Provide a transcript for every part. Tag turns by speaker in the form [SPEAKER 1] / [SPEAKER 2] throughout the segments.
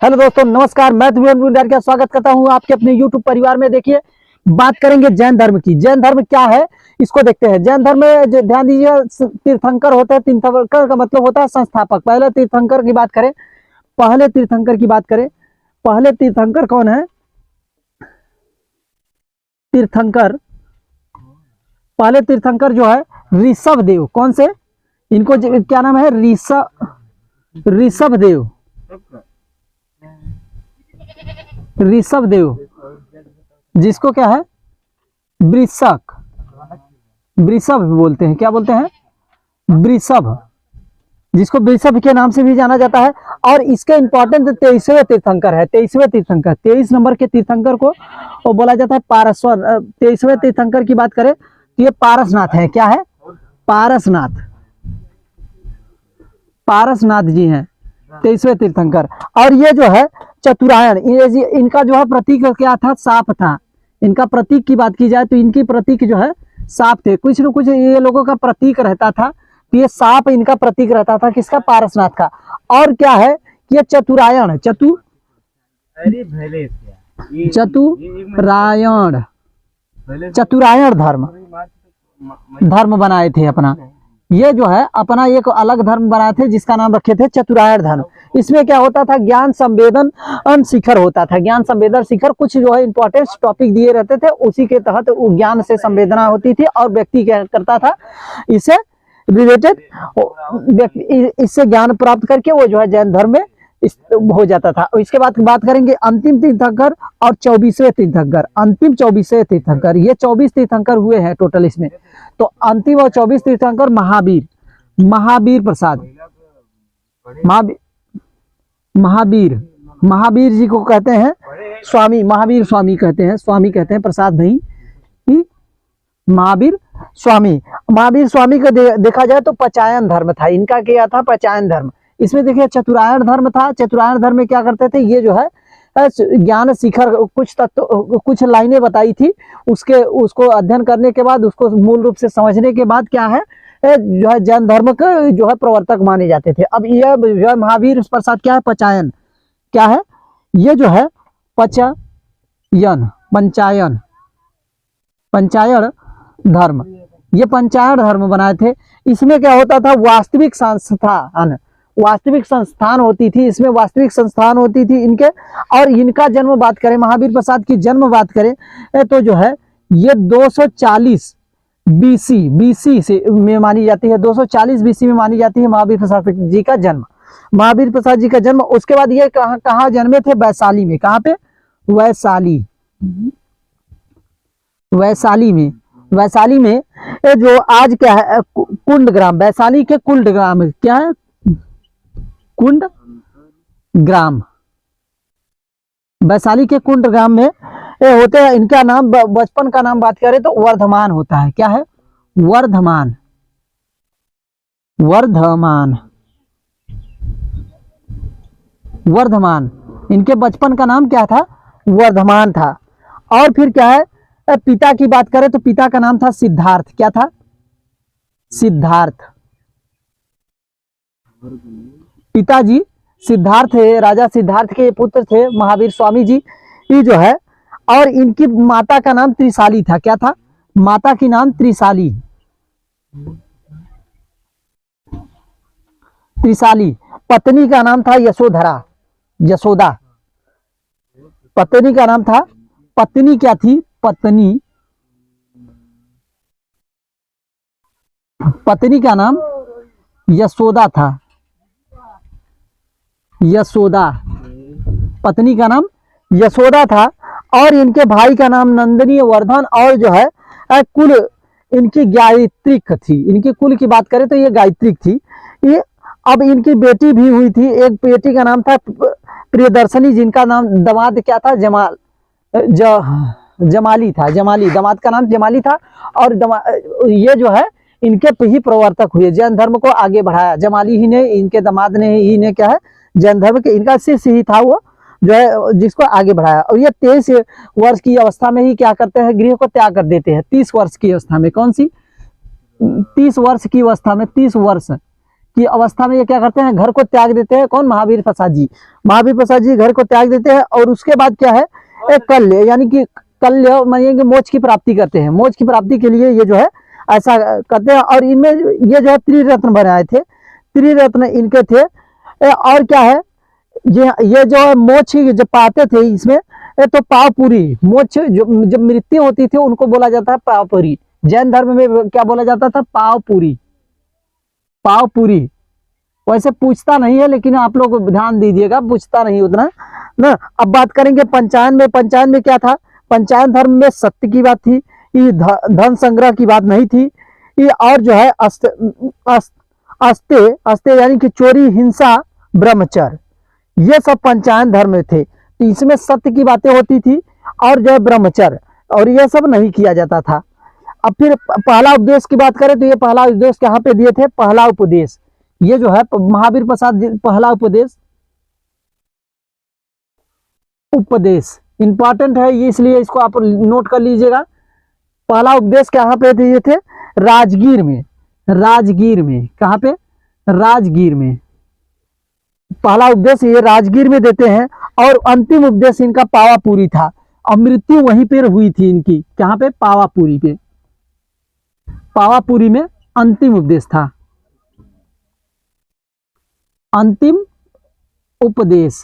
[SPEAKER 1] Hello दोस्तों, नमस्कार। मैं का स्वागत करता हूं आपके अपने YouTube परिवार में। देखिए, बात करेंगे जैन धर्म की। जैन धर्म क्या है इसको देखते हैं। जैन धर्म में ध्यान दीजिए, तीर्थंकर होते हैं। तीर्थंकर का मतलब होता है संस्थापक। पहले तीर्थंकर की बात करें, पहले तीर्थंकर कौन है? पहले तीर्थंकर जो है ऋषभ देव। कौन से? इनको क्या नाम है? ऋषभ देव, जिसको क्या है? वृषभ बोलते हैं। क्या बोलते हैं? वृषभ, जिसको वृषभ के नाम से भी जाना जाता है। और इसके इंपॉर्टेंट 23वें तीर्थंकर है। 23 नंबर के तीर्थंकर को वो बोला जाता है पारस्वर। 23वें तीर्थंकर की बात करें तो ये पारसनाथ है। क्या है? पारसनाथ जी हैं 23वें तीर्थंकर। और ये जो है चतुरायन, इनका जो है प्रतीक क्या था? सांप था। इनका प्रतीक की बात की जाए तो इनकी प्रतीक जो है सांप थे। कुछ न कुछ ये लोगों का प्रतीक रहता था। तो ये सांप इनका प्रतीक रहता था। किसका? पारसनाथ का। और क्या है? ये चतुरायन चतुरायन धर्म बनाए थे अपना। ये जो है अपना एक अलग धर्म बनाए थे, जिसका नाम रखे थे चतुरायन धर्म। इसमें क्या होता था? ज्ञान संवेदन शिखर होता था। ज्ञान संवेदन शिखर कुछ जो है इंपॉर्टेंट टॉपिक दिए रहते थे, उसी के तहत ज्ञान से संवेदना होती थी। और व्यक्ति क्या करता था? इससे रिलेटेड इससे ज्ञान प्राप्त करके वो जो है जैन धर्म में हो जाता था। इसके बाद बात करेंगे अंतिम तीर्थंकर और 24वें तीर्थंकर। अंतिम 24वें तीर्थंकर, ये 24 तीर्थंकर हुए हैं टोटल इसमें। तो अंतिम और 24 तीर्थंकर महावीर प्रसाद, महावीर जी को कहते हैं स्वामी। महावीर स्वामी कहते हैं, स्वामी कहते हैं, प्रसाद नहीं। महावीर स्वामी का देखा जाए तो पचायन धर्म था इनका। क्या था? पचायन धर्म। इसमें देखिए चतुरायन धर्म था। चतुरायन धर्म में क्या करते थे? ये जो है ज्ञान शिखर कुछ तत्व, कुछ लाइनें बताई थी। उसको अध्ययन करने के बाद, उसको मूल रूप से समझने के बाद क्या है, जो है जैन धर्म के जो है प्रवर्तक माने जाते थे। अब यह जो है महावीर प्रसाद क्या है? पचायन क्या है? ये जो है पंचायन धर्म, ये पंचायन धर्म बनाए थे। इसमें क्या होता था? वास्तविक संस्थान होती थी। इसमें वास्तविक संस्थान होती थी इनके। और इनका जन्म बात करें, महावीर प्रसाद की जन्म बात करें तो जो है ये 240 बीसी से में मानी जाती है। 240 बीसी में मानी जाती है महावीर प्रसाद जी का जन्म। महावीर प्रसाद जी का जन्म। उसके बाद ये कहाँ जन्मे थे? वैशाली में। कहाँ पे? वैशाली में जो आज क्या है कुंड ग्राम, वैशाली के कुंड ग्राम। क्या है? कुंड ग्राम। वैशाली के कुंड ग्राम में होते हैं। इनका नाम, बचपन का नाम बात करें तो वर्धमान होता है। क्या है? वर्धमान। इनके बचपन का नाम क्या था? वर्धमान था। और फिर क्या है? पिता की बात करें तो पिता का नाम था सिद्धार्थ। क्या था? सिद्धार्थ। पिताजी सिद्धार्थ थे, राजा सिद्धार्थ के पुत्र थे महावीर स्वामी जी ये जो है। और इनकी माता का नाम त्रिशाली था। क्या था? माता की नाम त्रिशाली। पत्नी का नाम था यशोदा। पत्नी का नाम था, पत्नी क्या थी? पत्नी का नाम यशोदा था। पत्नी का नाम यशोदा था। और इनके भाई का नाम नंदनी वर्धन। और जो है कुल इनकी गायत्रिक थी। इनके कुल की बात करें तो ये गायत्रिक थी। ये अब इनकी बेटी भी हुई थी। एक बेटी का नाम था प्रियदर्शनी, जिनका नाम दामाद क्या था? जमाली था। दामाद का नाम जमाली था। और ये जो है इनके ही प्रवर्तक हुए, जैन धर्म को आगे बढ़ाया। जमाली ही ने, इनके दामाद ने क्या है जैन धर्म के, इनका शिष्य ही था वो जो है, जिसको आगे बढ़ाया। और ये 23 वर्ष की अवस्था में ही क्या करते हैं? गृह को त्याग कर देते हैं। 30 वर्ष की अवस्था में। कौन सी? 30 वर्ष की अवस्था में। 30 वर्ष की अवस्था में ये क्या करते हैं, घर को त्याग देते हैं। कौन? महावीर प्रसाद जी। महावीर प्रसाद जी घर को त्याग देते हैं और उसके बाद क्या है, एक कल्य यानी कि कल्य मानिए मोक्ष की प्राप्ति करते हैं। मोक्ष की प्राप्ति के लिए ये जो है ऐसा करते हैं। और इनमें ये जो है त्रिरत्न बनाए थे, त्रिरत्न इनके थे। और क्या है, ये जो है मोक्ष जब पाते थे इसमें तो पावपुरी मोक्ष, जो जब मृत्यु होती थी उनको बोला जाता है पावपुरी। जैन धर्म में क्या बोला जाता था? पावपुरी, पावपुरी। वैसे पूछता नहीं है लेकिन आप लोग ध्यान दीजिएगा, पूछता नहीं उतना ना। अब बात करेंगे पंचायन में। पंचायन में क्या था? पंचायन धर्म में सत्य की बात थी, ये धन संग्रह की बात नहीं थी। ये और जो है अस्ते यानी कि चोरी, हिंसा, ब्रह्मचर्य, ये सब पंचायन धर्म में थे। तो इसमें सत्य की बातें होती थी और जो है ब्रह्मचर्य, और ये सब नहीं किया जाता था। अब फिर पहला उपदेश की बात करें तो ये पहला उपदेश कहाँ पे दिए थे? पहला उपदेश, ये जो है महावीर प्रसाद पहला उपदेश, उपदेश इंपॉर्टेंट है ये, इसलिए इसको आप नोट कर लीजिएगा। पहला उपदेश कहाँ पे दिए थे? राजगीर में। राजगीर में, कहाँ पे? राजगीर में। पहला उपदेश ये राजगीर में देते हैं। और अंतिम उपदेश इनका पावापुरी था, और मृत्यु वहीं पर हुई थी इनकी। कहाँ पे? पावापुरी पे। पावापुरी में अंतिम उपदेश था, अंतिम उपदेश,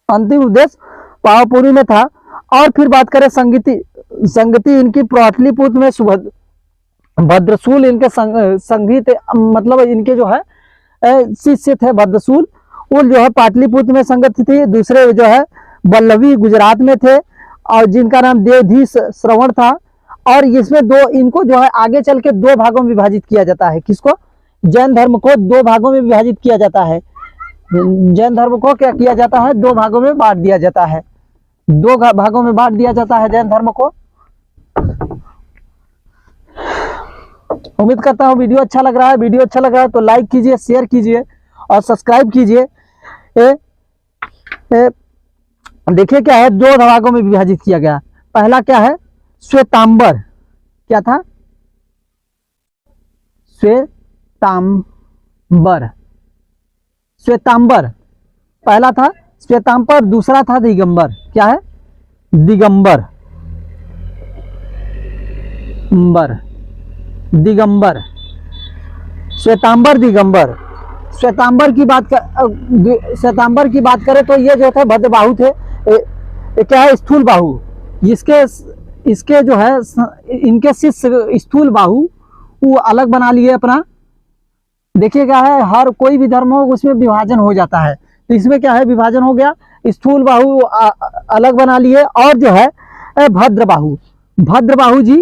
[SPEAKER 1] अंतिम उपदेश पावापुरी में था। और फिर बात करें संगति इनकी पाटलिपुत्र में भद्रसूल इनके संगीत, मतलब इनके जो है शिष्य थे भद्रसूल, वो जो है पाटलिपुत्र में संगत थी। दूसरे जो है वल्लभी गुजरात में थे, और जिनका नाम देवधीश श्रवण था। और इसमें दो, इनको जो है आगे चल के दो भागों में विभाजित किया जाता है। किसको? जैन धर्म को दो भागों में विभाजित किया जाता है। जैन धर्म को क्या किया जाता है? दो भागों में बांट दिया जाता है। दो भागों में बांट दिया जाता है जैन धर्म को। उम्मीद करता हूँ वीडियो अच्छा लग रहा है। वीडियो अच्छा लग रहा है तो लाइक कीजिए, शेयर कीजिए और सब्सक्राइब कीजिए। देखिए क्या है, दो भागों में विभाजित किया गया। पहला क्या है? श्वेतांबर। क्या था? श्वेतांबर। श्वेतांबर पहला था श्वेतांबर, दूसरा था दिगंबर। क्या है? दिगंबर, दिगंबर, श्वेतांबर, दिगंबर। श्वेतांबर की बात श्वेतांबर की बात करें तो ये जो थे भद्रबाहु थे। क्या है? स्थूल बाहु। इसके जो है इनके शिष्य स्थूल बाहु वो अलग बना लिए अपना। देखिए क्या है, हर कोई भी धर्म हो उसमें विभाजन हो जाता है। तो इसमें क्या है, विभाजन हो गया। स्थूल बाहु अलग बना लिए। और जो है भद्रबाहु, भद्रबाहु जी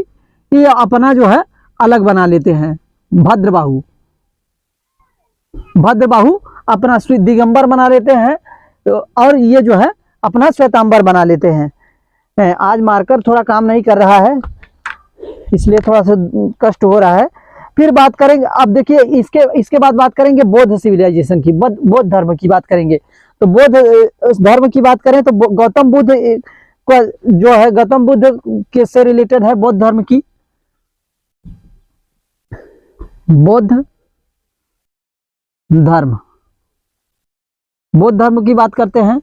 [SPEAKER 1] ये अपना जो है अलग बना लेते हैं। भद्रबाहु, भद्रबाहु अपना दिगंबर बना लेते हैं, और ये जो है अपना श्वेतांबर बना लेते हैं। आज मार्कर थोड़ा काम नहीं कर रहा है, इसलिए थोड़ा सा कष्ट हो रहा है। फिर बात करेंगे, अब देखिए इसके बाद बात करेंगे बौद्ध सिविलाइजेशन की, बौद्ध धर्म की बात करेंगे। तो बौद्ध धर्म की बात करें तो गौतम बुद्ध का जो है, गौतम बुद्ध के से रिलेटेड है बौद्ध धर्म की। बौद्ध धर्म, बौद्ध धर्म की बात करते हैं।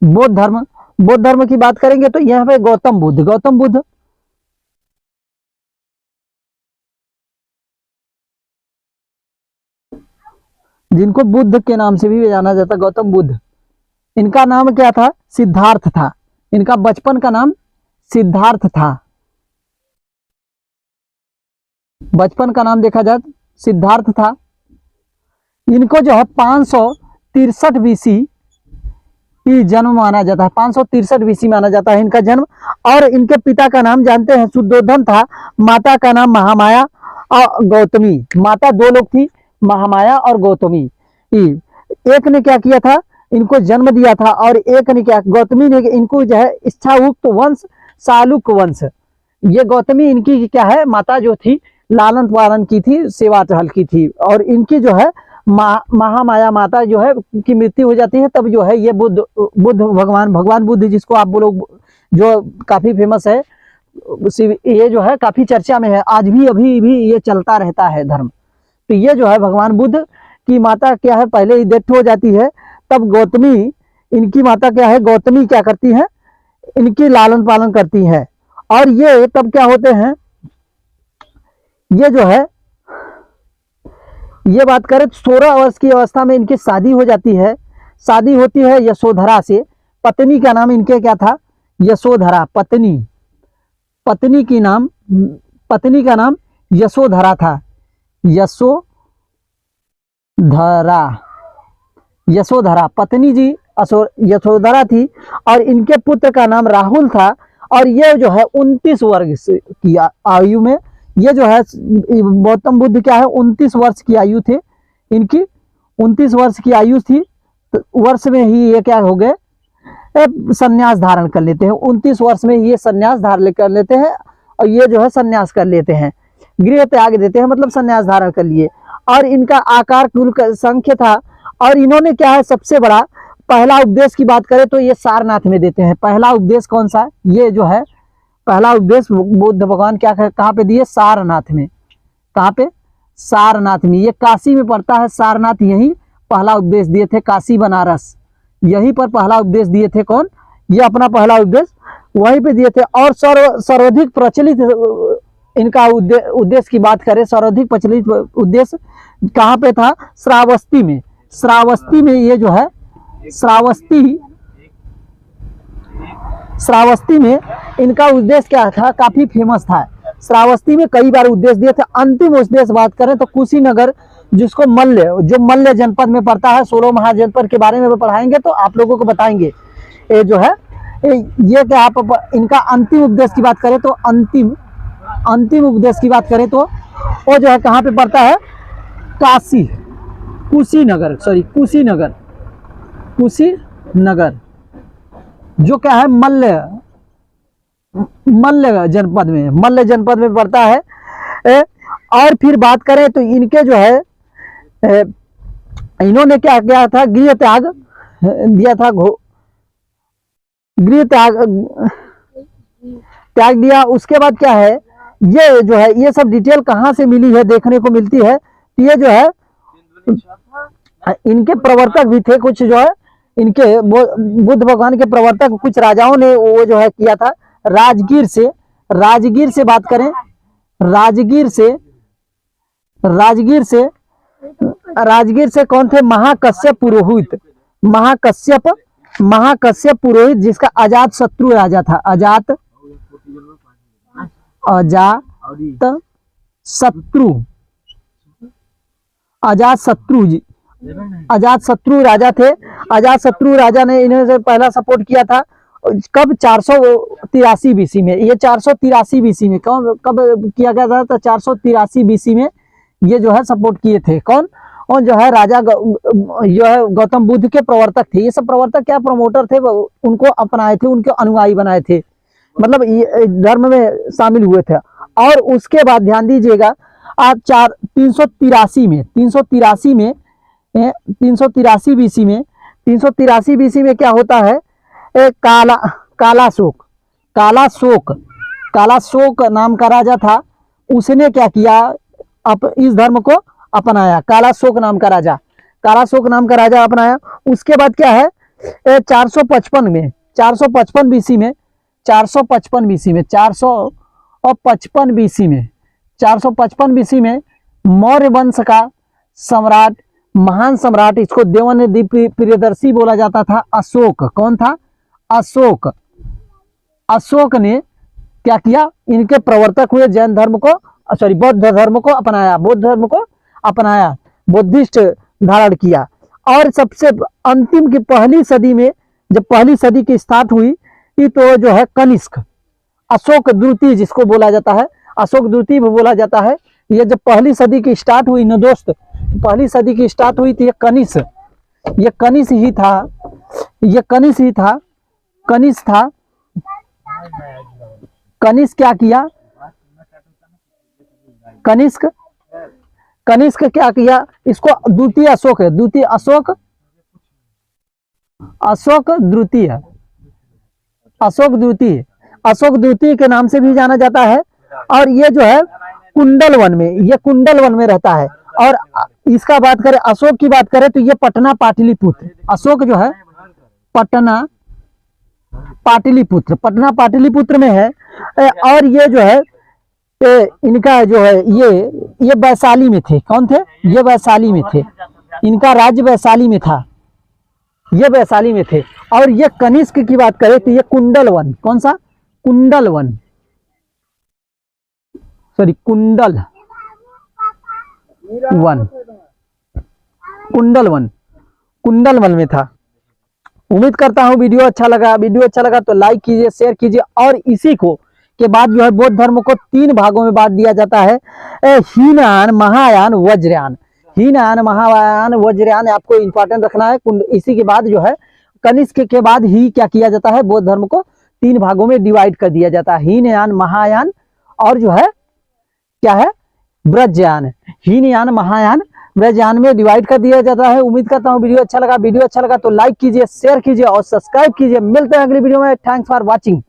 [SPEAKER 1] बौद्ध धर्म की बात करेंगे तो यहाँ पे गौतम बुद्ध जिनको बुद्ध के नाम से भी जाना जाता, गौतम बुद्ध। इनका नाम क्या था? सिद्धार्थ था। इनका बचपन का नाम सिद्धार्थ था। बचपन का नाम देखा जाए सिद्धार्थ था। इनको जो है 563 बीसी की जन्म माना जाता है। 563 बीसी माना जाता है इनका जन्म। और इनके पिता का नाम जानते हैं, शुद्धोधन था। माता का नाम महामाया और गौतमी। माता दो लोग थी, महामाया और गौतमी। एक ने क्या किया था, इनको जन्म दिया था, और एक ने क्या, गौतमी ने इनको जो है इच्छाउक्त वंश, सालुक वंश। ये गौतमी इनकी क्या है, माता जो थी, लालन पालन की थी, सेवा टहल की थी। और इनकी जो है महामाया माता जो है की मृत्यु हो जाती है, तब जो है ये बुद्ध भगवान बुद्ध, जिसको आप बोलो जो काफी फेमस है, ये जो है काफी चर्चा में है, आज भी अभी भी ये चलता रहता है धर्म। तो ये जो है भगवान बुद्ध की माता क्या है, पहले ही डेथ हो जाती है, तब गौतमी, इनकी माता क्या है, गौतमी क्या करती है, इनकी लालन पालन करती है। और ये तब क्या होते हैं, ये जो है, ये बात करें 16 वर्ष की अवस्था में इनकी शादी हो जाती है। शादी होती है यशोधरा से। पत्नी का नाम इनके क्या था, यशोधरा। पत्नी का नाम यशोधरा था। यशोधरा पत्नी जी यशोधरा थी। और इनके पुत्र का नाम राहुल था। और ये जो है 29 वर्ष की आयु में, ये जो है गौतम बुद्ध क्या है 29 वर्ष की आयु थे इनकी, 29 वर्ष की आयु थी। तो वर्ष में ही ये क्या हो गए, संन्यास धारण कर लेते हैं। 29 वर्ष में ये संन्यास धारण कर लेते हैं। और ये जो है संन्यास कर लेते हैं, गृह त्याग देते हैं, मतलब संन्यास धारण कर लिए। और इनका आकार कुल संख्य था। और इन्होंने क्या है, सबसे बड़ा पहला उपदेश की बात करें तो ये सारनाथ में देते हैं। पहला उपदेश कौन सा, ये जो है पहला उपदेश बुद्ध भगवान क्या कहाँ पे दिए, सारनाथ में। कहाँ पे, सारनाथ में। ये काशी में पड़ता है सारनाथ, यही पहला उपदेश दिए थे। काशी बनारस यहीं पर पहला उपदेश दिए थे। कौन, ये अपना पहला उपदेश वहीं पे दिए थे। और सर्वाधिक प्रचलित इनका उद्देश्य की बात करें, सर्वाधिक प्रचलित उद्देश्य कहाँ पे था, श्रावस्ती में। श्रावस्ती में ये जो है, श्रावस्ती में इनका उद्देश्य क्या था, काफी फेमस था। श्रावस्ती में कई बार उद्देश्य दिए थे। अंतिम उद्देश्य बात करें तो कुशीनगर, जिसको जो मल्ल जनपद में पड़ता है, 16 महाजनपद के बारे में पढ़ाएंगे तो आप लोगों को बताएंगे। ये जो है ये क्या आप इनका अंतिम उपदेश की बात करें तो अंतिम उपदेश की बात करें तो वो जो है कहाँ पे पड़ता है, कुशीनगर जो क्या है मल्ल जनपद में पड़ता है। और फिर बात करें तो इनके जो है इन्होंने क्या किया था, गृह त्याग दिया था, गृह त्याग दिया। उसके बाद क्या है, ये जो है ये सब डिटेल कहाँ से मिली है, देखने को मिलती है। ये जो है इनके प्रवर्तक भी थे कुछ, जो है इनके बुद्ध भगवान के प्रवर्तक कुछ राजाओं ने वो जो है किया था। राजगीर से बात करें, राजगीर से कौन थे, महाकश्यप पुरोहित, जिसका अजात शत्रु राजा था। अजात शत्रु राजा थे। अजात शत्रु राजा ने इन्हें से पहला सपोर्ट किया था। कब, 483 बीसी में। ये 483 बीसी में कब किया गया था, तो 483 बीसी में ये जो है सपोर्ट किए थे। कौन, और जो है राजा जो है गौतम बुद्ध के प्रवर्तक थे। ये सब प्रवर्तक क्या, प्रमोटर थे, उनको अपनाए थे, उनके अनुयायी बनाए थे, मतलब धर्म में शामिल हुए थे। और उसके बाद ध्यान दीजिएगा, आज 383 बीसी में क्या होता है, काला शोक नाम का राजा था। उसने क्या किया, इस धर्म को अपनाया। काला शोक नाम का राजा अपनाया। उसके बाद क्या है, 455 बीसी में मौर्य वंश का सम्राट, महान सम्राट, इसको देवानंद प्रियदर्शी बोला जाता था, अशोक। कौन था, अशोक ने क्या किया, इनके प्रवर्तक हुए, जैन धर्म को, बौद्ध धर्म को अपनाया, बुद्धिस्ट धारण किया। और सबसे अंतिम की पहली सदी में, जब पहली सदी की स्टार्ट हुई, तो जो है कनिष्क, अशोक द्वितीय जिसको बोला जाता है, अशोक द्वितीय भी बोला जाता है। ये जब पहली सदी की स्टार्ट हुई ना दोस्त, पहली सदी की स्टार्ट हुई थी, ये कनिष्क क्या किया, कनिष्क क्या किया, इसको द्वितीय अशोक है, अशोक द्वितीय अशोक द्वितीय के नाम से भी जाना जाता है। और ये जो है कुंडल वन में, ये कुंडल वन में रहता है। और इसका बात करें, अशोक की बात करें तो ये पटना पाटलिपुत्र, अशोक जो है पटना पाटलिपुत्र, पटना पाटलिपुत्र में है। और ये जो है इनका जो है ये वैशाली में थे। कौन थे? ये वैशाली में थे, इनका राज्य वैशाली में था, ये वैशाली में थे। और ये कनिष्क की बात करें तो ये कुंडल वन, कौन सा? कुंडल वन, सॉरी कुंडल वन, कुंडल वन, कुंडल वन में था। उम्मीद करता हूँ वीडियो अच्छा लगा तो लाइक कीजिए, शेयर कीजिए। और इसी को के बाद जो है बौद्ध धर्म को 3 भागों में बांट दिया जाता है, हीनयान, महायान, वज्रयान। हीनयान, महायान, वज्रयान आपको इंपॉर्टेंट रखना है। इसी के बाद जो है कनिष्क के बाद ही क्या किया जाता है, बौद्ध धर्म को 3 भागों में डिवाइड कर दिया जाता है, हीनयान, महायान और जो है क्या है, ब्रजयान। हीनयान, महायान, ब्रजयान में डिवाइड कर दिया जाता है। उम्मीद करता हूँ वीडियो अच्छा लगा तो लाइक कीजिए, शेयर कीजिए और सब्सक्राइब कीजिए। मिलते हैं अगली वीडियो में। Thanks for watching.